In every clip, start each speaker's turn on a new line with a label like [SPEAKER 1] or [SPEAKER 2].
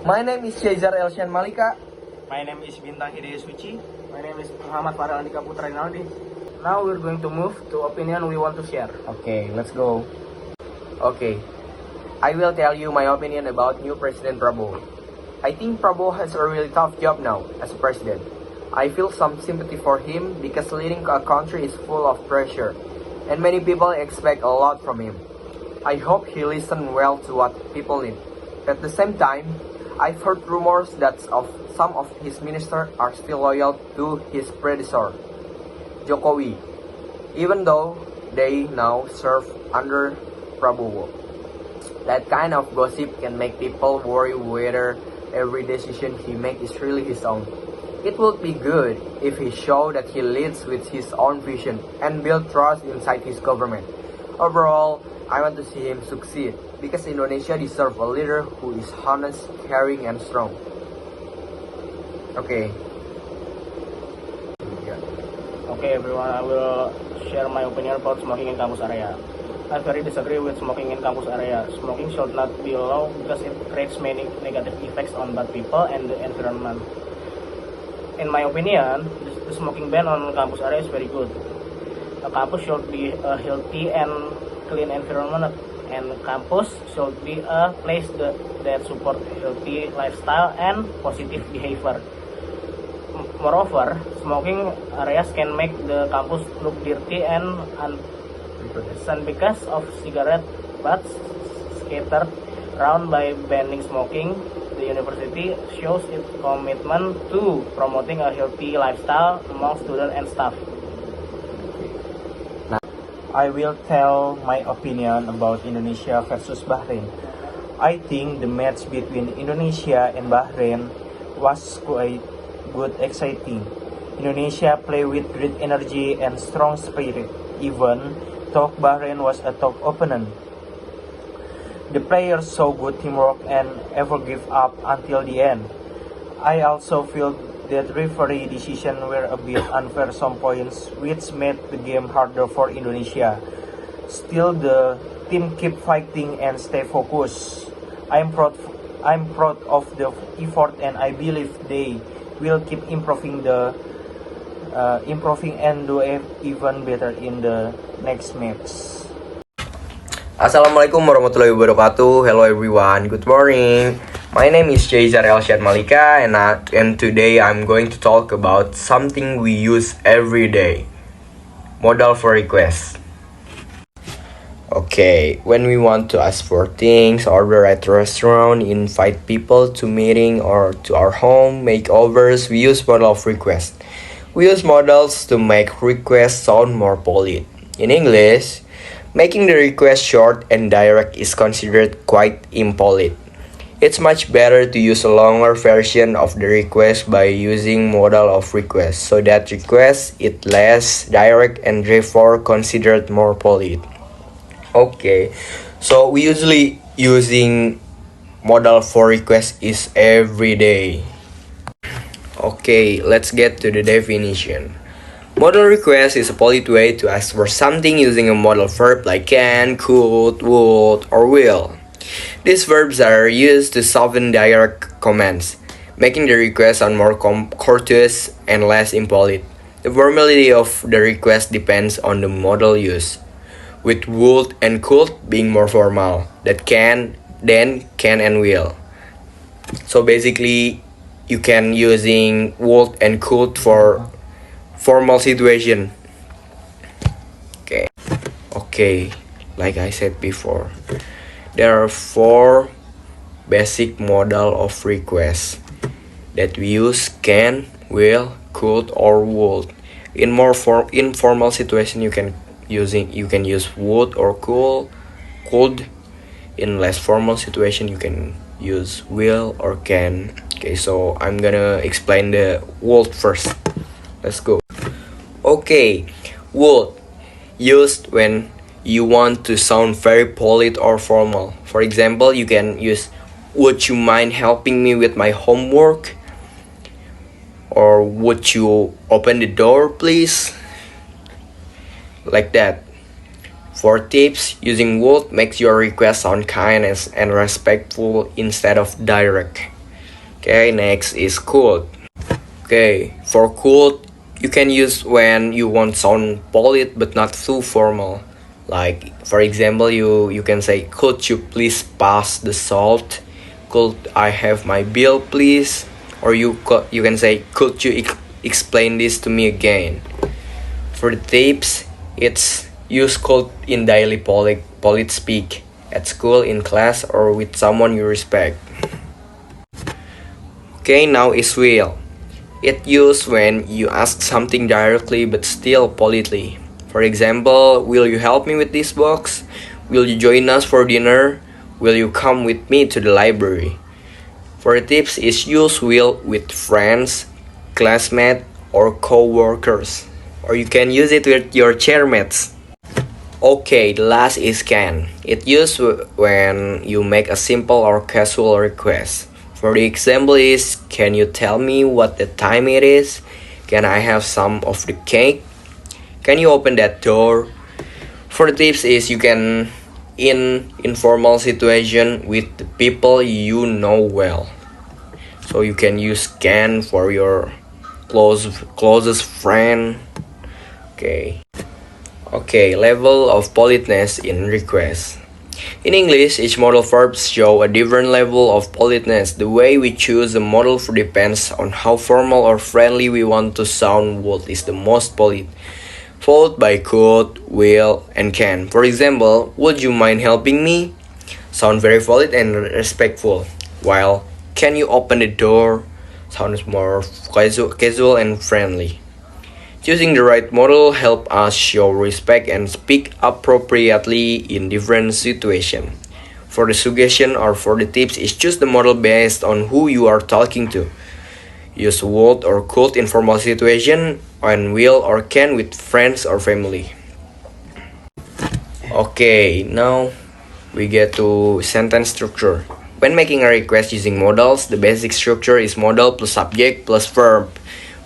[SPEAKER 1] My name is Cesar Elshan Malika.
[SPEAKER 2] My name is Bintang Hidayah Suci.
[SPEAKER 3] My name is Muhammad Farel Andika Putra Rinaldi. Now we're going to move to opinion we want to share.
[SPEAKER 1] Okay, let's go. Okay, I will tell you my opinion about new President Prabowo. I think Prabowo has a really tough job now as a president. I feel some sympathy for him because leading a country is full of pressure, and many people expect a lot from him. I hope he listens well to what people need. At the same time, I've heard rumors that some of his ministers are still loyal to his predecessor, Jokowi, even though they now serve under Prabowo. That kind of gossip can make people worry whether every decision he makes is really his own. It would be good if he showed that he leads with his own vision and build trust inside his government. Overall, I want to see him succeed because Indonesia deserves a leader who is honest, caring, and strong. Okay.
[SPEAKER 3] Okay everyone, I will share my opinion about smoking in campus area. I very disagree with smoking in campus area. Smoking should not be allowed because it creates many negative effects on both people and the environment. In my opinion, the smoking ban on campus area is very good. A campus should be a healthy and clean environment, and campus should be a place that support healthy lifestyle and positive behavior. Moreover, smoking areas can make the campus look dirty and unpleasant because of cigarette butts scattered around. By banning smoking, the university shows its commitment to promoting a healthy lifestyle among students and staff.
[SPEAKER 2] I will tell my opinion about Indonesia versus Bahrain. I think the match between Indonesia and Bahrain was quite good, exciting. Indonesia played with great energy and strong spirit, even though Bahrain was a tough opponent. The players showed good teamwork and never give up until the end. I also feel that referee decisions were a bit unfair some points, which made the game harder for Indonesia. Still, the team keep fighting and stay focused. I'm proud of the effort, and I believe they will keep improving and do even better in the next match.
[SPEAKER 1] Assalamualaikum warahmatullahi wabarakatuh. Hello everyone, good morning. My name is Cesar Elshan Malika, and today I'm going to talk about something we use every day. Modal for request. Okay, when we want to ask for things, order at a restaurant, invite people to meeting or to our home, makeovers, we use modal of request. We use modals to make requests sound more polite. In English, making the request short and direct is considered quite impolite. It's much better to use a longer version of the request by using modal of request, so that request is less direct and therefore considered more polite. Okay, so we usually using modal for request is every day. Okay, let's get to the definition. Modal request is a polite way to ask for something using a modal verb like can, could, would, or will. These verbs are used to soften direct commands, making the request sound more courteous and less impolite. The formality of the request depends on the modal used, with would and could being more formal, that can, then, can, and will. So basically, you can using would and could for formal situation. Okay, like I said before, there are 4 basic modal of request that we use: can, will, could, or would. In more informal situation, you can use would or could. In less formal situation, you can use will or can. Okay, so I'm gonna explain the would first. Let's go. Okay, would used when you want to sound very polite or formal. For example, you can use, would you mind helping me with my homework? Or would you open the door, please? Like that. For tips, using would makes your request sound kind and respectful instead of direct. Okay, next is could. Okay, for could, you can use when you want sound polite but not too formal. Like for example, you can say, "Could you please pass the salt? Could I have my bill, please?" Or you can say, "Could you explain this to me again?" For the tips, it's use could in daily polite speak at school, in class, or with someone you respect. Okay, now is will. It used when you ask something directly but still politely. For example, will you help me with this box? Will you join us for dinner? Will you come with me to the library? For the tips is use will with friends, classmates, or co-workers. Or you can use it with your chairmates. Okay, the last is can. It used when you make a simple or casual request. For the example is, can you tell me what the time it is? Can I have some of the cake? Can you open that door? For the tips is, you can in informal situation with the people you know well. So you can use can for your closest friend. Okay, level of politeness in request. In English, each modal verbs show a different level of politeness. The way we choose a modal depends on how formal or friendly we want to sound. What is the most polite, followed by could, will, and can. For example, would you mind helping me? Sound very polite and respectful, while can you open the door sounds more casual and friendly. Choosing the right model help us show respect and speak appropriately in different situations. For the suggestion or for the tips is choose the model based on who you are talking to. Use would or could in formal situation and will or can with friends or family. Okay, now we get to sentence structure. When making a request using modals, the basic structure is modal plus subject plus verb.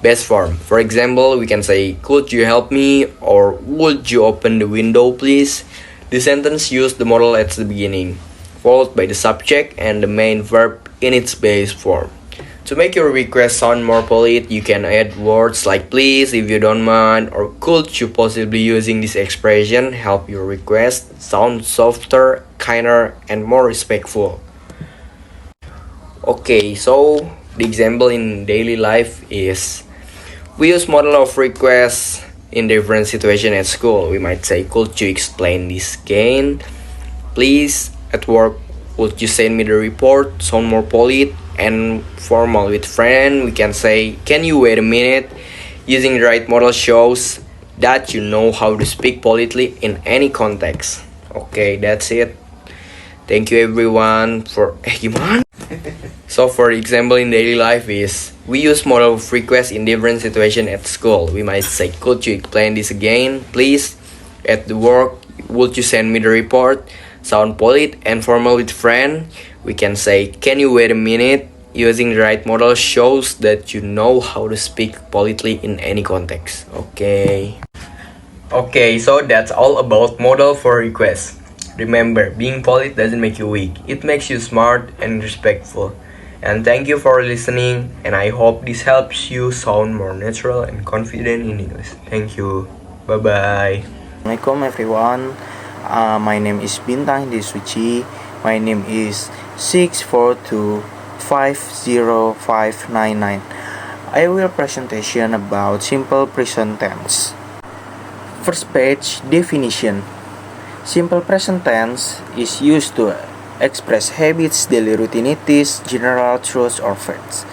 [SPEAKER 1] Best form. For example, we can say, could you help me? Or would you open the window, please? The sentence used the modal at the beginning, followed by the subject and the main verb in its base form. To make your request sound more polite, you can add words like please if you don't mind, or could you possibly using this expression help your request sound softer, kinder, and more respectful. Okay, so the example in daily life is we use model of requests in different situations at school. We might say, could you explain this again? Please, at work, would you send me the report? Sound more polite and formal. With friend, we can say, can you wait a minute? Using the right model shows that you know how to speak politely in any context. Okay, that's it. Thank you everyone for gimana? So for example in daily life is we use model of request in different situations at school. We might say, could you explain this again, please? At the work, would you send me the report? Sound polite and formal with friend. We can say, can you wait a minute? Using the right model shows that you know how to speak politely in any context. Okay, so that's all about model for request. Remember, being polite doesn't make you weak. It makes you smart and respectful. And thank you for listening, and I hope this helps you sound more natural and confident in English. Thank you. Bye-bye.
[SPEAKER 4] Assalamualaikum everyone. My name is Bintang Desuci. My name is 642505999. I will presentation about simple present tense. First page, definition. Simple present tense is used to express habits, daily routinities, general truths or facts.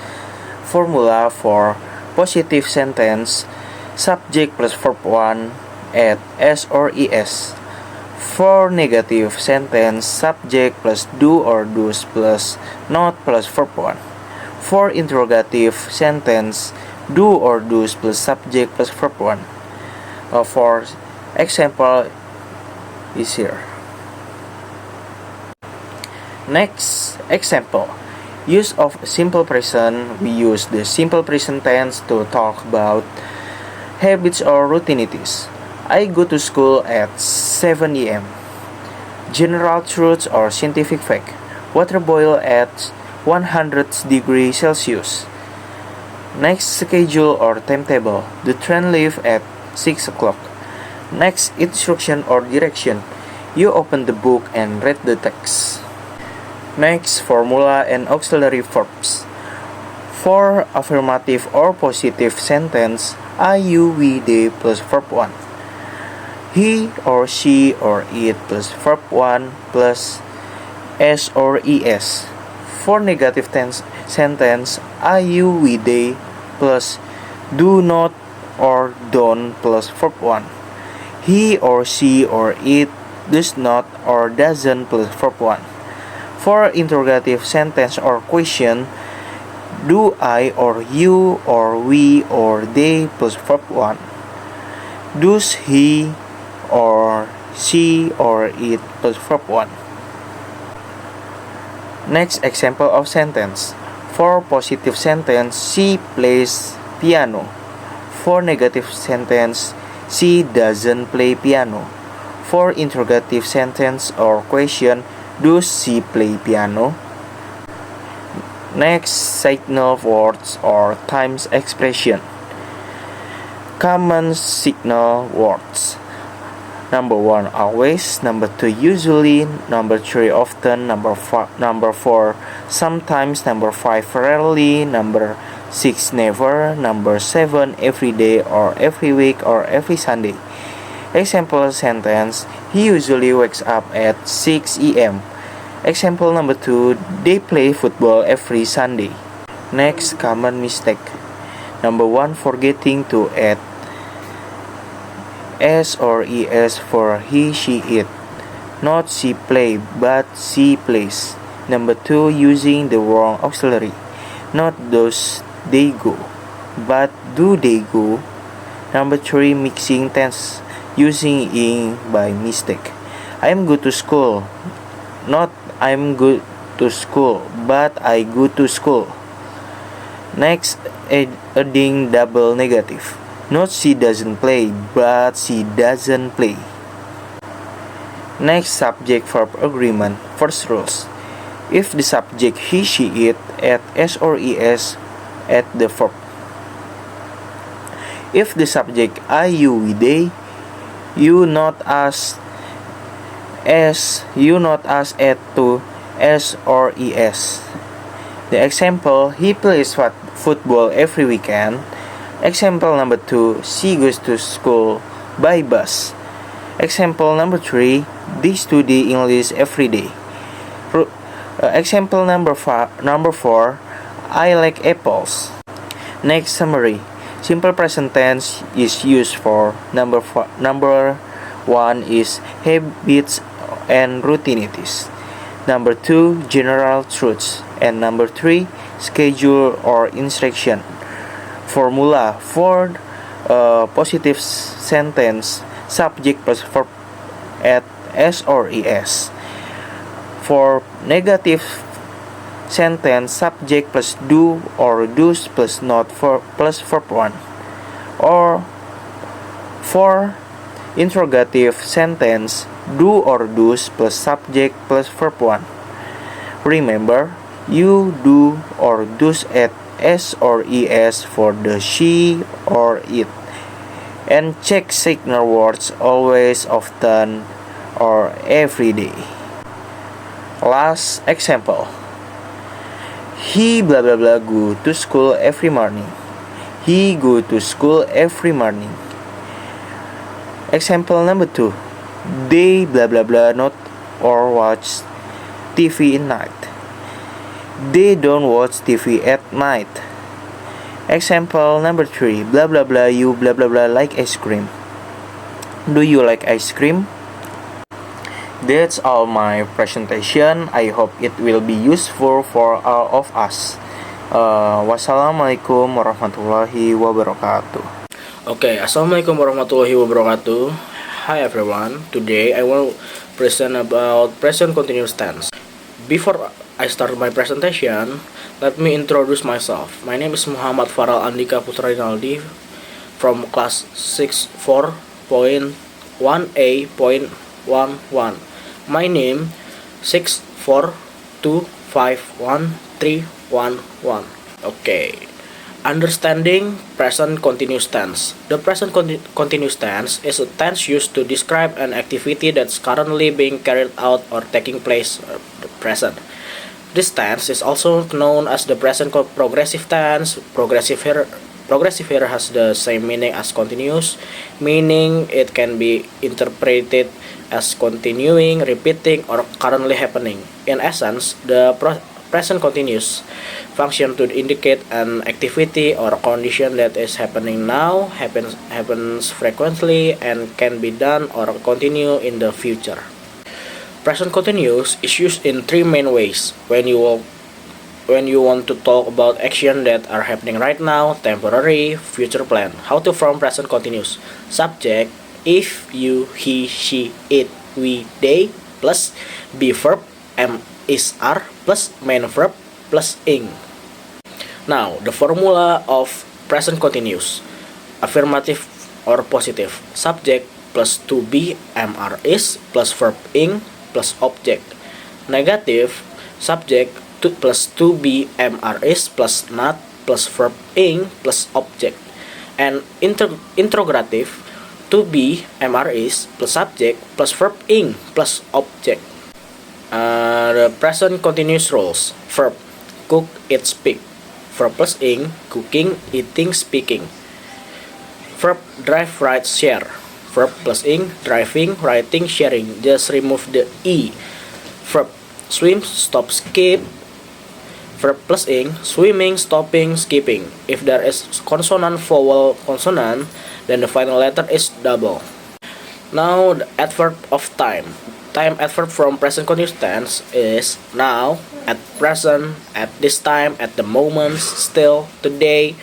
[SPEAKER 4] Formula for positive sentence: subject plus verb 1 add s or es. For negative sentence, subject plus do or does plus not plus verb 1. For interrogative sentence, do or does plus subject plus verb 1. For example is here. Next example. Use of simple present. We use the simple present tense to talk about habits or routinities. I go to school at 7 a.m. General truths or scientific fact. Water boil at 100 degrees Celsius. Next, schedule or timetable. The train leaves at 6 o'clock. Next, instruction or direction. You open the book and read the text. Next, formula and auxiliary verbs. For affirmative or positive sentence, I, you, we, they plus verb 1. He or she or it plus verb 1 plus s or es. For negative sentence, I, you, we, they plus do not or don't plus verb 1. He or she or it does not or doesn't plus verb 1. For interrogative sentence or question, do I or you or we or they plus verb 1. Does he or she or it plus verb 1. Next example of sentence. For positive sentence, she plays piano. For negative sentence, she doesn't play piano. For interrogative sentence or question, does she play piano? Next, signal words or times expression. Common signal words. Number 1, always. Number 2, usually. Number 3, often. Number 4, sometimes. Number 5, rarely. Number 6, never. Number 7, every day or every week or every Sunday. Example sentence, he usually wakes up at 6 a.m. Example number 2, they play football every Sunday. Next, common mistake. Number 1, forgetting to add s or es for he, she, it. Not she play, but she plays. Number 2, using the wrong auxiliary. Not does they go, but do they go. Number 3, mixing tense, using ing by mistake. I am go to school. Not I'm good to school, but I go to school. Next, adding double negative. Not she doesn't play, but she doesn't play. Next, subject-verb agreement. First rules. If the subject he, she, it, add s or es at the verb. If the subject I, you, we, they, you not as add to s or es. The example, he plays football every weekend. Example number 2, she goes to school by bus. Example number 3, they study English every day. Example number 4, I like apples. Next, summary. Simple present tense is used for number 1 is habits and routinities. Number 2, general truths. And number 3, schedule or instruction. Formula for positive sentence, subject plus verb at s or es. For negative sentence, subject plus do or does plus not plus verb 1. Or for interrogative sentence, do or does plus subject plus verb 1. Remember, you do or does at s or es for the she or it. And check signal words always, often, or every day. Last example. He blah blah blah go to school every morning. He go to school every morning. Example number 2. They blah blah blah not or watch TV at night. They don't watch TV at night. Example number 3. Blah blah blah you blah blah blah like ice cream. Do you like ice cream? That's all my presentation. I hope it will be useful for all of us. Wassalamualaikum warahmatullahi wabarakatuh.
[SPEAKER 3] Okay, assalamualaikum warahmatullahi wabarakatuh. Hi everyone. Today I will present about present continuous tense. Before I start my presentation, let me introduce myself. My name is Muhammad Faral Andika Putra Rinaldi from class 64.1A.11. My name 642513 3, 1, 1. Okay. Understanding present continuous tense. The present continuous tense is a tense used to describe an activity that's currently being carried out or taking place present. This tense is also known as the present progressive tense. Progressive here has the same meaning as continuous, meaning it can be interpreted as continuing, repeating, or currently happening. In essence, the present continuous function to indicate an activity or condition that is happening now, happens frequently, and can be done or continue in the future. Present continuous is used in three main ways. When you want to talk about action that are happening right now, temporary, future plan. How to form present continuous? Subject, if, you, he, she, it, we, they, plus be verb, am, is, are, plus main verb, plus ing. Now, the formula of present continuous. Affirmative or positive. Subject plus to be, am, are, is, plus verb ing, plus object. Negative, subject plus to be, am, are, is, plus not, plus verb ing, plus object. And interrogative, to be, am, are, is, plus subject, plus verb ing, plus object. The present continuous roles. Verb, cook, eat, speak. Verb plus ing, cooking, eating, speaking. Verb, drive, ride, share. Verb plus ing, driving, writing, sharing. Just remove the e. Verb, swim, stop, skip. Verb plus ing, swimming, stopping, skipping. If there is consonant, vowel, consonant, then the final letter is double. Now the adverb of time. Time adverb from present continuous tense is now, at present, at this time, at the moment, still, today.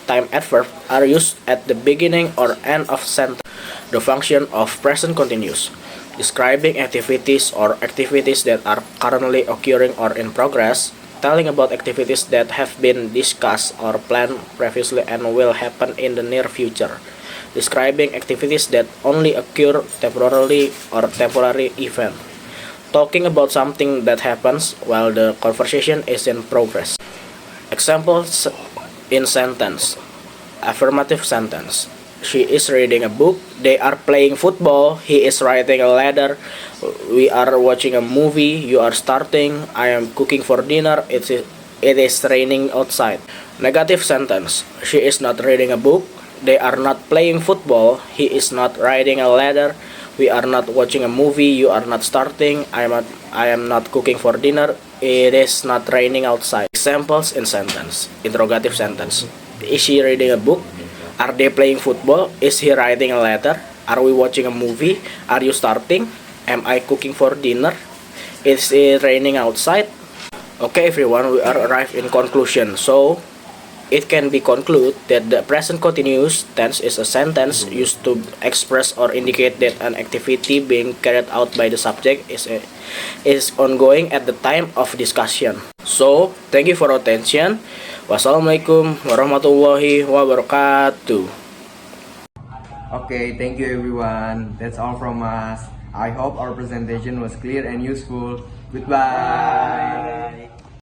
[SPEAKER 3] Time adverb are used at the beginning or end of sentence. The function of present continuous. Describing activities or activities that are currently occurring or in progress. Telling about activities that have been discussed or planned previously and will happen in the near future. Describing activities that only occur temporarily or temporary event. Talking about something that happens while the conversation is in progress. Examples in sentence. Affirmative sentence. She is reading a book. They are playing football. He is writing a letter. We are watching a movie. You are starting. I am cooking for dinner. It is raining outside. Negative sentence. She is not reading a book. They are not playing football. He is not writing a letter. We are not watching a movie. You are not starting. I am not cooking for dinner. It is not raining outside. Examples in sentence. Interrogative sentence. Is she reading a book? Are they playing football? Is he writing a letter? Are we watching a movie? Are you starting? Am I cooking for dinner? Is it raining outside? Okay everyone, we are arrived in conclusion. So it can be concluded that the present continuous tense is a sentence used to express or indicate that an activity being carried out by the subject is ongoing at the time of discussion. So, thank you for attention. Wassalamualaikum warahmatullahi wabarakatuh.
[SPEAKER 1] Okay, thank you everyone. That's all from us. I hope our presentation was clear and useful. Goodbye.